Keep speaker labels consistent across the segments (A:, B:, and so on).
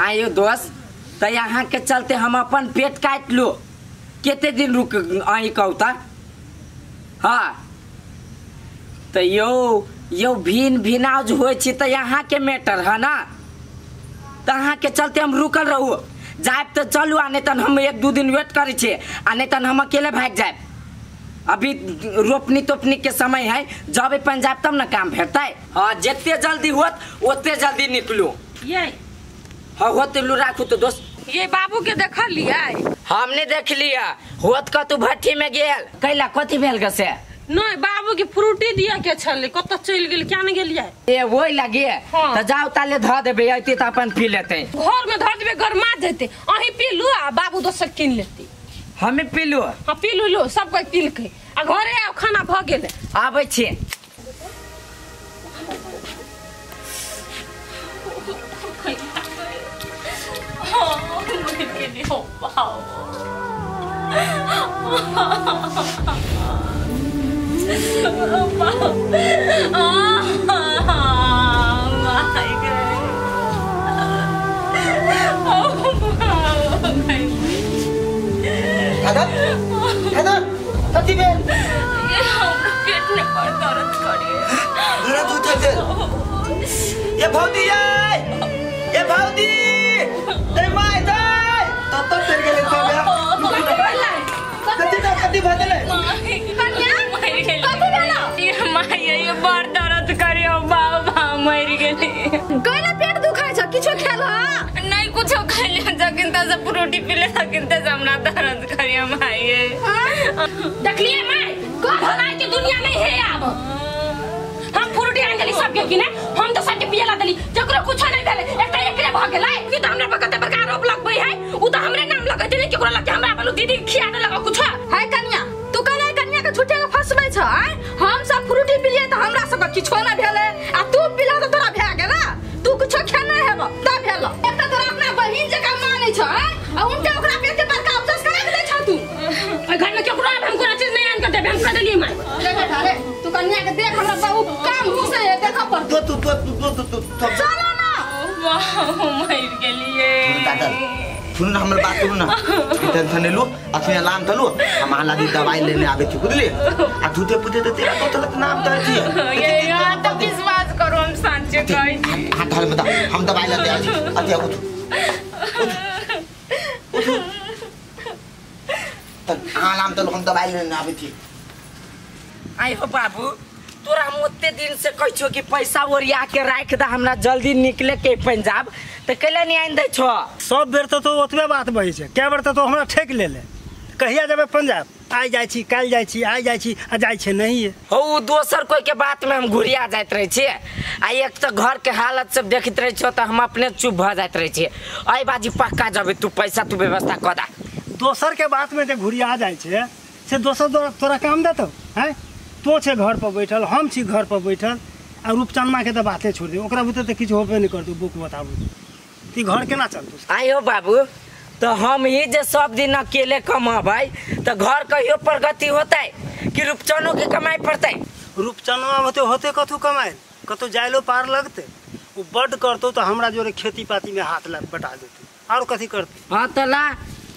A: आयो दोस्त तो यहाँ के चलते हम अपन पेट काट लो केते दिन रुक आई कहता। हाँ तो यो भिनाज हो तो यहाँ के मैटर है ना, तो यहाँ के चलते हम रुकल रहू। जाए तो चलू आ नहीं तो हम 1-2 दिन वेट करे छे आ नहीं तो हम अकेले भाग जाए। अभी रोपनी तोपनी के समय है, जब पंजाब तब ना काम भेटता है। हाँ जितने जल्दी होत उतने जल्दी निकलू।
B: ये
A: हाँ होते लू राखू तो दोस्त।
B: ये बाबू के देख लिया
A: हमने देख लिया होत का तू भट्टी में गेल कैला कथी भेल गसे
B: नहीं बाबू की फ्रूटी दिया के छले कत चल गेल क्या नहीं गेलिए
A: ए वही लगे।
B: हाँ।
A: तो जाओ ताले ध देबे आइते त अपन पी लेते
B: घर में धर देबे गरमा जेते अही पी लू आ बाबू दोसर किन लेते
A: हमें पी लू।
B: हां पी लू सब कोई पी के आ घरे आ खाना भ गेल
A: आबै छी।
C: कति बेर
B: पेट में बड़ दर्द करे
C: जरा दूध दे ये भौदी ये भौदी ए माय दाई तब तेरे के लिए कति भदले
B: कन्या कति भेला ये माय ये बड़ दर्द करे बाबा मर गेली कइला पेट दुखाय छ किछो खेल नहीं कुछो खइले जकिन त सब रोटी पीले जकिन त हमरा दर्द करे माय देखलिए माय को भलाई के दुनिया में है अब हम फ्रूटी आन गेली सब के किने हम तो सब पियला देली जकरो कुछ नहीं देले एकटा एकरे भ गेलै कि त हमरा पर कते प्रकार आरोप लगबै है उ त हमरे नाम लगा देले केकरो लगे हमरा बोलू दीदी खिया दे लगा कुछ है कन्या तू कहले कन्या के छुटे के फसबै छ हम सब फ्रूटी पिलिए त हमरा सब किछो ना भेले आ तू पिला त तोरा भे गेला तू कुछ खेना हेब त भेल एकटा तोरा अपना बहिन जका मानै छ आ उनके ओकरा पेट के बड़का अफसोस करे दे छ तू ओइ घर में केकरो हम कोनो चीज नहीं आन के देबे हम कर देलिए माय देख अरे तू कन्या के देख हमरा बाबू काम घुसे है देख पर
C: तू
B: चलो ना वाह मर गेलिए
C: दादा सुन हमर बात सुन ना टेंशन ले लो अपने नाम तलो हम आला दी दवाई लेने आवे छी बुझली आ झूठे पूछे तो तेरा तो नाम तो छी
B: ये यार तो विश्वास करो हम सच्चे कहि
C: हाथ हाल बता हम दवाई लेते आ छी अति उठ नाम तलो हम दवाई लेने आवे छी।
A: आई हो बाबू तोरा हम ओते दिन से कह छो कि पैसा ओरिया के राख द हमरा जल्दी निकले के पंजाब तो कैले नहीं आइन दे छो।
D: सब बेर तो ओतबे बात बही छै कै बेर तो हमरा ठेक ले कहिया जेबे पंजाब आ जाय छी काल जाय छी आ जाय छी आ जाय छै नहीं
A: हो दोसर कोई के बात में हम घुरिया जात रहे छी आ एक तो घर के हालत सब देखत रहे छो तो हम अपने चुप भ जात रहे छी। आई बाजी पक्का जबे तू पैसा तू व्यवस्था कर दा
D: दोसर के बात में जे घुरिया जाय छै से दोसर तोरा काम देतो हैं तो छे घर पर बैठल हम छी घर पर बैठल आ रूपचंदमा के तो बातें छोड़ दे ओकरा बुते तो किछ होबे नहीं करतो बुक बताबू ती घर केना चलतो।
A: आई हो बाबू तो हम ही जे सब दिन अकेले कमाबै तो घर कहियो प्रगति होतै कि रूपचंदो के कमाई पड़तै।
D: रूपचंदमा होते होते कथु कमाई कतो जायलो पार लगते वो बड करतो तो हमरा जोरे खेती पाती में हाथ बटा देते और कथी करते।
A: हाँ तो ला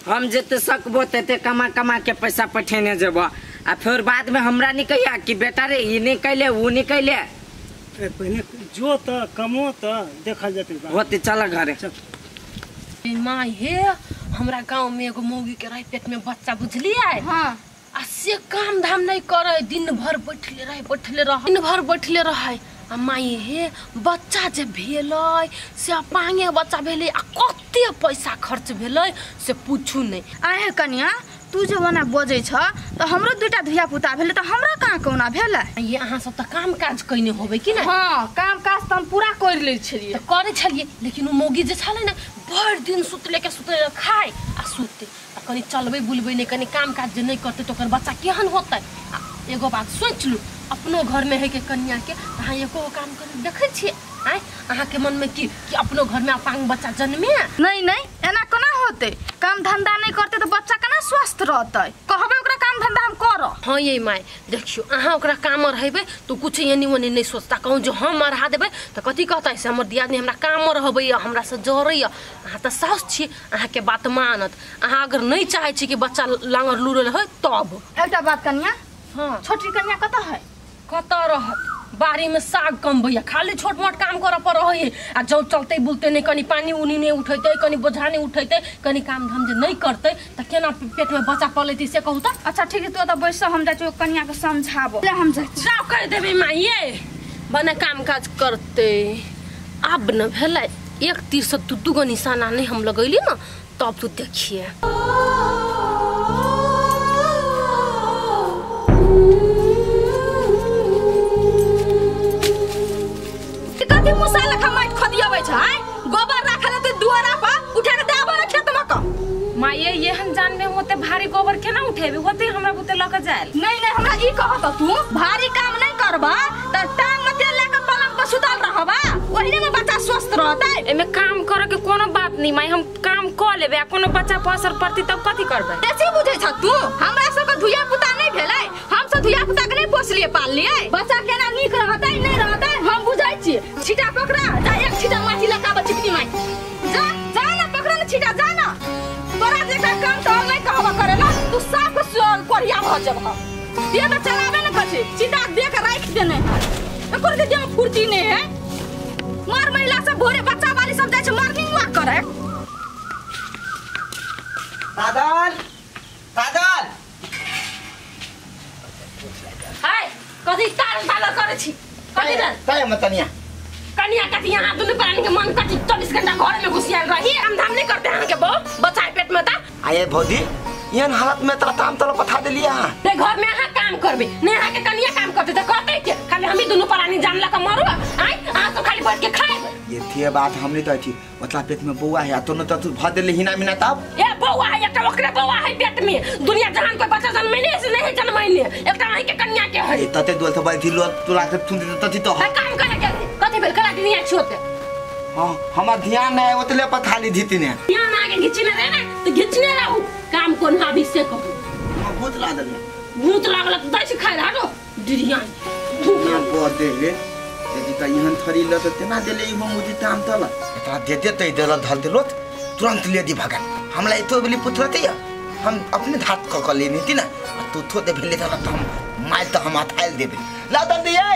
A: हम जते सकबो तते कमा के पैसा पठेने जेबो आ फिर बाद में हमरा नहीं कहिया कि बेटा रे ई नहीं कैले वो नहीं कैले
D: पहले जो त कमो त देखल जते
A: होते चल घरे।
B: माँ हे हमरा गांव में एगो मौगी के रहे पेट में बच्चा बुझलिए हाँ आ से काम धाम नहीं करे दिन भर बैठले रहे आ माई हे बच्चा जे भेलै से पांगे बच्चा भेलै आ कते पैसा खर्च भेलै से पूछू नहीं।
E: आहे कन्या तू जो बना बोझे छ तो हमरो दुटा धिया पुता भेले तो हमरा कहाँ कोना भेले
B: ये अहाँ सब त काम काज कइने होबे कि ना।
E: हाँ काम काज त हम पूरा कर ले छलिए
B: करे छलिए लेकिन उ मौगी जे छले ना भर दिन सुतले खाए आ सुते आ कनी चलबे बुलबे नहीं कनी काम काज जे नहीं करते तो बच्चा केहन होते। एगो बात सोच लू अपनो घर में है के कन्या के अहाँ एको काम कर देखे छिए आय अहाँ के मन में कि अपनो घर में अपांग बच्चा जन्मे
E: नहीं एना कोना होते काम धंधा नहीं करते तो बच्चा केना स्वस्थ रहते कहबे ओकरा काम धंधा हम करो।
F: हाँ ये माय देखियो अहाँ ओकरा काम रहबे तो कुछ एनी वनी नहीं सोचता कहूँ जो हम अढ़ा देबै तो कथी कहता से हमर दियादनी हमरा काम रहबै हमरा से जरैया। अहाँ तो साउस छी अहाँ के बात मानत। अहाँ अगर नहीं चाहे छी कि बच्चा लांगर लुरल है तब
E: एकटा बात कन्या,
F: हाँ
E: छोटी कन्या कतऽ है?
F: कतऽ रहत बाड़ी में साग कम भैया खाली छोट मोट काम कर पर रहे आ जो चलते बुलते नहीं कनी पानी उनी नहीं उठेते कनी बोझा नहीं उठेते कनी काम धाम जे नहीं करते तो केना पेट में बच्चा पलेती से कहू त।
E: अच्छा ठीक है तो बैस हम जाए कन्या के समझाबो। ले हम जाए
F: जाओ कह देबे माइए बने काम काज करते। अब न भेलै एक तीर से दू गो निशाना नहीं हम लगैली ना तब तो देखिए
E: कथी मुसाला खमाइत खदियाबै छ है? गोबर राखले त दुआरा पर उठा के देबो रे खेत में क।
B: माये ये हम जान में होते भारी गोबर केना उठेबे होते हमरा बुते लक जाएल।
E: नहीं नहीं हमरा ई कहत तू भारी काम नहीं करबा त टांग में तेल लेके पलंग पर सुतल रहबा ओहिने में बच्चा स्वस्थ रहतै।
B: एमे काम करे के कोनो बात नहीं माई हम काम क लेबे आ कोनो बच्चा पर असर पड़ती तब कथी करबे।
E: ऐसे बुझै छ तू हमरा सब के धुइया पुता नहीं भेलै हम सब धुइया पुता के नहीं पोसलिए पाललिए बच्चा केना नीक रहतै नहीं रहतै हम बुझै छी। छिटा पकड़ा जा एक छिटा माटी लगाबे चिकनी माई जा जा ना पकड़ा ना छिटा जा ना तोरा जेका काम तो हम नहीं कहबा करेला तू साफ कोरिया भ जब ये तो चलावे न कछे छिटा देख राख देने है एकर के देह फुर्ती नहीं है। मार महिला सब भोरे बच्चा वाली सब जाय छ मॉर्निंग वॉक करे।
C: दादल दादल
F: हाय कथी तार ताल करे छी कथी न
C: काय मतनिया
F: कन्या कथी यहाँ दुनु प्राणी के मन कथी 24 घंटा घर में घुसियाल रही हम धाम नहीं करते हैं के बो बच्चा पेट में ता
C: आये भौजी यहन हालत में तोरा काम तोरा पठा देलिया
F: ते घर में अहाँ काम करबे नहीं अहाँ के कन्या काम करते तो करते के खाली हम ही दुनु प्राणी जानला का मरो आई अहाँ तो खाली बैठ के खाए
C: ये थी बात हमने तो थी मतलब पेट में बौआ है तो न तो तू भ देले हिना मिना तब
F: ए बौआ है एकटा ओकरे बौआ है पेट में दुनिया जहान कोई बच्चा जन्मैने से नहीं जन्मैने एकटा अहीं के कन्या के है
C: तते दोल तो बैठी लो तोरा के तुम तती तो
F: काम करे के कथी भेल करा के नहीं छोते
C: हां हमार ध्यान है ओतले पर थाली धीती ने
F: यहाँ आगे घिचने रहे ना तो घिचने रहू काम कोन हाबी से कहू
C: भूत लागल
F: भूत लागल तो दै खाइ रहो डिरिया
C: ना बहुत देले यदि त यहन थरी ल त तेना देले ई मुदी ताम तल एता देते तै देल धल देलो तुरंत ले दी भगन हमला एतो बेली पुत्रते हम अपने हाथ क लेनी थी ना तू थो दे भेले त हम माय त हम आइल देबे ला दल दिए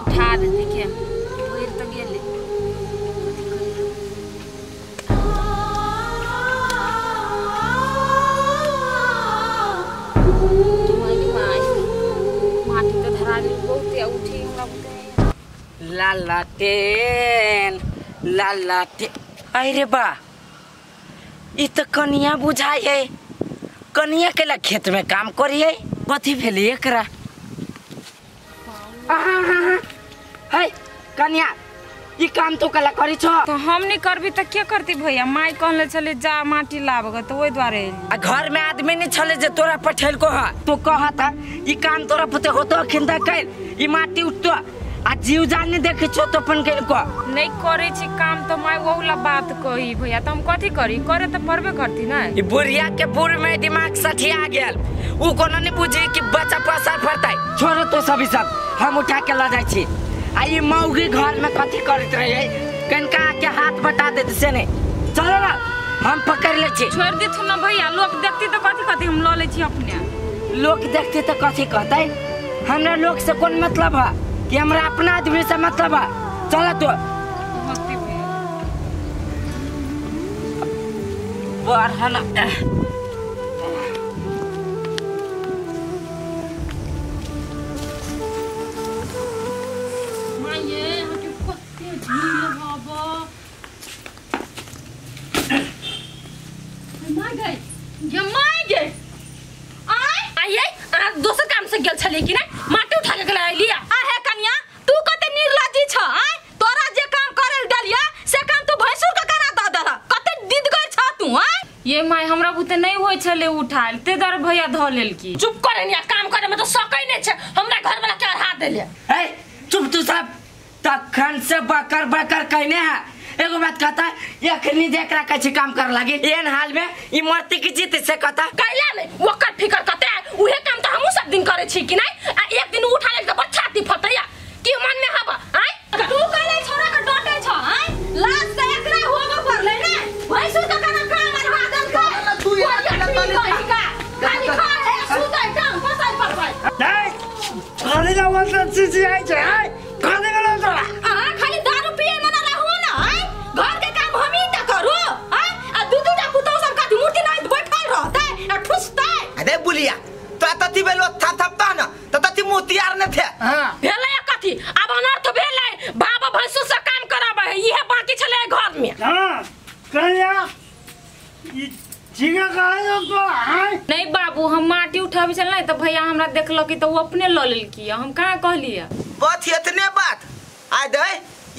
B: उठा दे देखे ओर तो गेले माटी तो धरा ली बहुते उठी हमरा बुते
A: लालाटेन अरे बा ई तो कनिया बुझाई है कनिया के ला खेत में काम करिए कथी भेले एकरा है कन्या ई काम तो कला करी छ
B: तो हम नहीं करबी तो क्या करती भैया माई कहले चले जा माटी लाबग तो ओई द्वारे
A: घर में आदमी नहीं छले जे तोरा पठेल को हा तो कहता ई काम तोरा पते होतो खिंदा कैल ई माटी उठतो आ जीव जान नहीं देखे छो तो अपन कैल को
B: नहीं करे छी काम तो माई ओला बात कही भैया तो हम कथी करी करे तो परबे करती ना
A: ई बुढ़िया के बुढ़ में दिमाग सठिया गेल उ कोनो नहीं बुझे कि बच्चा पर असर पड़ता छोड़ो तो सभी सब हम उठा के ला जाय छी आ ई मौगी घर में कथी करत रहे कनका के हाथ बटा देत से नहीं चलो ना हम पकड़ ले छी
B: छोड़ दे तू ना भैया लोग देखती तो कथी कथी हम ल ले छी अपने
A: लोग देखते तो कथी कहते हमरा लोग से कौन मतलब है कि हमरा अपना आदमी से मतलब है चलो तो बढ़ना
F: दोसर काम से गेल छले कि ना माटी उठा के ला लिया
E: आहे कन्या तू कते निर्लज्जी छ आय तोरा जे काम करे डलिया से काम तू भैंसुर का करा द दला कते दीद गई छ तू आय
B: ये माई हमरा बुते नहीं होय छले उठाल ते दर भैया ध लेल की
F: चुप करे निया काम करे में तो सकै नै छ हमरा घर वाला के हाथ देले
A: ए चुप तू सब तखन से बकर बकर कहने है एगो बात कहता ये खनी जेकरा कछि काम कर लागी एन हाल में ई मरती की जीत से कहता
F: कैला नहीं ओकर फिकर कते उहे काम तो हमहु सब दिन करे छी कि नहीं आ एक दिन उठा ले त बछाती फटैया की मन में हबा आय
E: तू कहले छोरा के डटे छ हैं लाज से एकरा होबो परले ने भैंसु त कना काम आदम का
C: तू ये
E: खाली खा है सुतै काम फसाई परबै
D: नहीं खाने का मतलब चीज़ आई है खाने का लोग
E: खाली दारू पिए न रहू न हैं घर के काम हम ही त करू हैं आ दूटा पुतौ सब का मूर्ति नहीं बैठल रहतै आ ठुसतै
C: अरे बुलिया तो तती बेलो थपता न तो तती मोतियार न थे
D: हाँ
F: भेलै कथी अब अनर्थ भेलै बाबा भैंसु से काम कराबै इहे बाकी छले घर में
D: हाँ कन्या झींगा कहाँ तो हाँ
B: नहीं बाबू हम माटी उठाबे चल नहीं तो भैया हमरा देखलो कि तो वो अपने ल लेलकी हम कहाँ कहलिए
C: बस इतने बात आय दे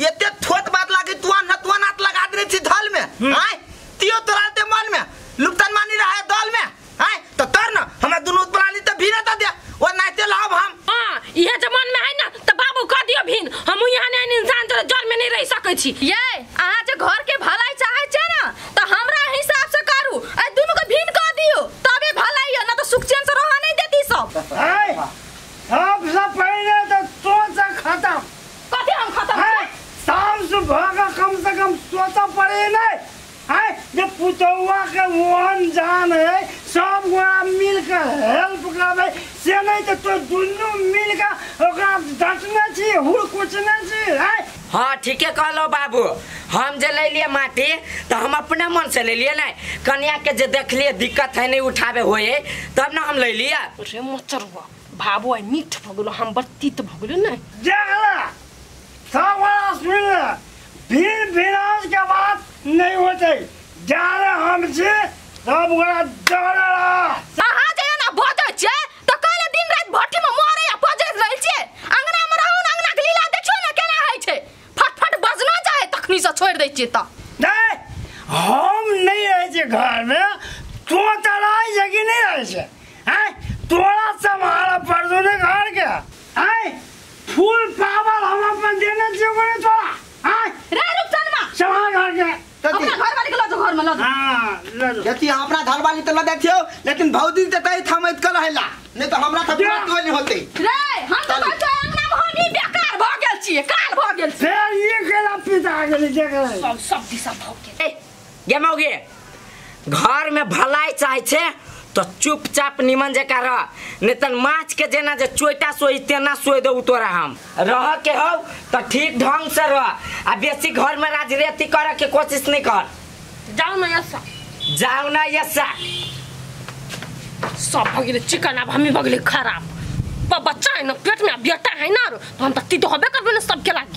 C: एते थोत बात लागी तुआ नात लगा दे छी धल में आय तियो तोरा ते मन में लुप्तन मानी रहा दल में आय तो तर न हमरा दुनु प्राणी त भीन त दे ओ नाते लाभ हम
F: हां इहे जमान में है ना त बाबू कह दियो भीन हम यहां ने इंसान तो जल में नहीं रह सकै छी
E: ये अहाँ जे घर के भलाई चाहे छै ना तो हमरा हिसाब से करू ए दुनु के भीन कह दियो तबे भलाई है ना तो सुख चैन से रह नहीं देती सब
D: सब पहले तो सोचा खत्म
E: कथि हम खत्म
D: है शाम सुबह का कम से कम सोचा पड़े नहीं है जब पुतौआ के वन जान है सब गोरा मिलकर हेल्प करबे से नहीं तो दुनु मिलकर ओकरा डटना छी हुड़कुचना छी है
A: हाँ ठीक है कहलो बाबू हम जे ले लिए माटी तो हम अपने मन से ले लिए नहीं कन्या के जे देख लिए दिक्कत है नहीं उठावे होए तब ना हम ले लिया
F: रे मचरवा बाबू आई मीठ भगलो हम बत्तीत भगलो नहीं
D: देखला सब वाला सुन ले भीड़ विनाश के बात नहीं होते जा रहे हम से सब गोरा डरा
E: अहाँ जे ना बजै छै तो काले दिन रात भट्टी में मरे या बजैत रहै छै अंगना में रहू न अंगना के लीला देखियो ना केना है छै फट बजना चाहे तखनी से छोड़ दै छियै त
D: नहीं हम नहीं रहे छे घर में तो तराई जगी नहीं रहे छे हैं तोरा संभाला परसों ने घर के हैं फूल पावल हम अपन देने छियो करे तोरा हैं
E: रे रुपचनमा
D: संभाल घर के
E: अपना घर वाली के लो घर में लो
D: हां ले लो
C: यति हमरा धल वाली त लगा थियो लेकिन भौजी त कहि थमैत कर रहला नहीं तो हमरा त बात कोई होते
E: रे हम तो कहै अंगना में हम ही बेकार भ गेल छियै काल भ गेल छियै
D: फिर ये केला पिता गेली देख
F: सब दिशा भाग के
A: गे मौगे घर में भलाई चाहे छे तो चुपचाप निमन जका रह नहीं तो माछ के जेना जे चोइटा सोई तेना सोई दो तोरा हम रह के हो तो ठीक ढंग से रह आ बेसी घर में राजनीति करे के कोशिश नहीं कर जाओ ना ऐसा
F: सब भगले चिकन अब हमें भगले खराब बच्चा है ना पेट में बेटा है ना तो हम तत्ती तो हबे करबे ना सबके लागे